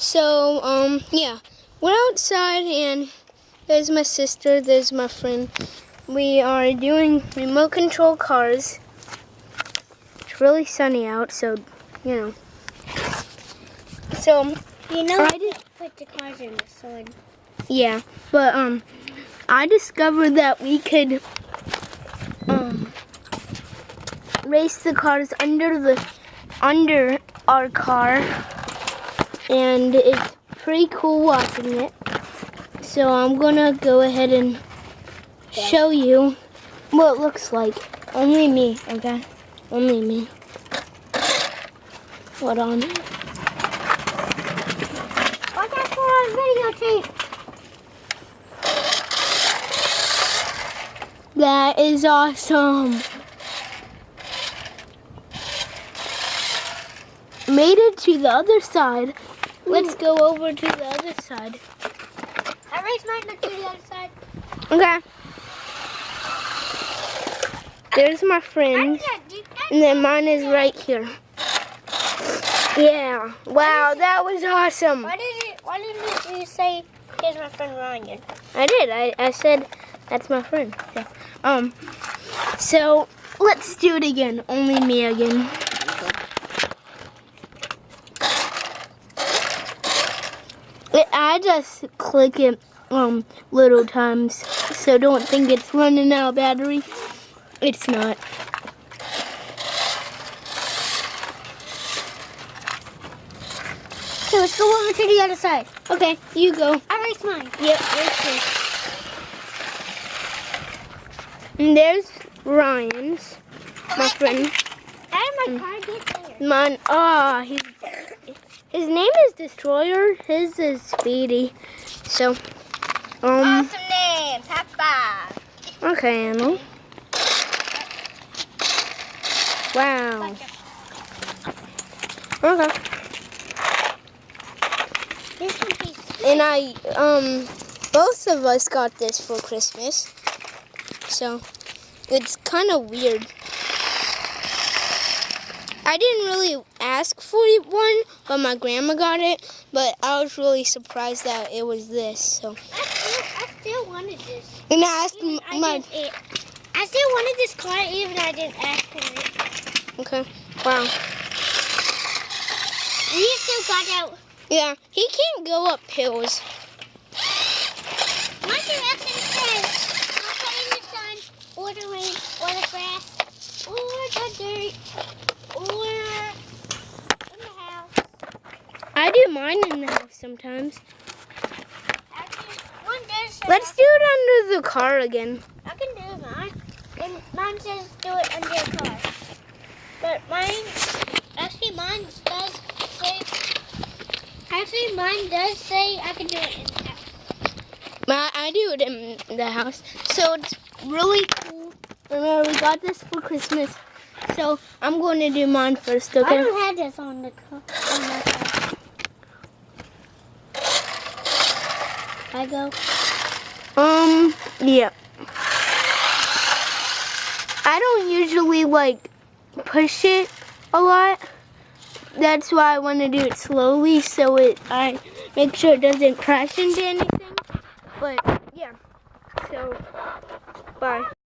So, yeah, we're outside, and there's my sister, there's my friend. We are doing remote control cars. It's really sunny out, so, you know. So, I didn't put the cars in the sun. Yeah, but, I discovered that we could, race the cars under our car, and it's pretty cool watching it. So I'm gonna go ahead and show you what it looks like. Only me, okay? Only me. Hold on. Watch out for our videotape. That is awesome. Made it to the other side. Let's go over to the other side. I raised mine to the other side. Okay. There's my friend. And then mine is right here. Yeah. Wow, that was awesome. Why didn't you say, here's my friend Ryan? I did. I said, that's my friend. So let's do it again. Only me again. I just click it little times, so don't think it's running out of battery. It's not. Okay, let's go over to the other side. Okay, you go. I raced mine. Yep, race me. And there's Ryan's, my friend. How did my car get there? Mine, his name is Destroyer. His is Speedy. So, Awesome names. High five. Okay, Emma. Wow. Okay. This one is And both of us got this for Christmas. So, it's kind of weird. I didn't really ask for one, but my grandma got it. But I was really surprised that it was this. So, I still wanted this. and I asked I still wanted this car even though I didn't ask for it. Okay. Wow. We still got out. Yeah, he can't go up hills. Once you're up in the sun, outside in the sun, or the rain, or the grass, or the dirt, or in the house. I do mine in the house sometimes. Actually, one does say Let's do it under the car again. I can do mine. And mine says do it under the car. But mine does say I can do it in the house. I do it in the house. So it's really cool. Remember, we got this for Christmas. So I'm going to do mine first, okay? I don't have this on the car. I go. Yeah. I don't usually push it a lot. That's why I want to do it slowly, so I make sure it doesn't crash into anything. But yeah. So bye.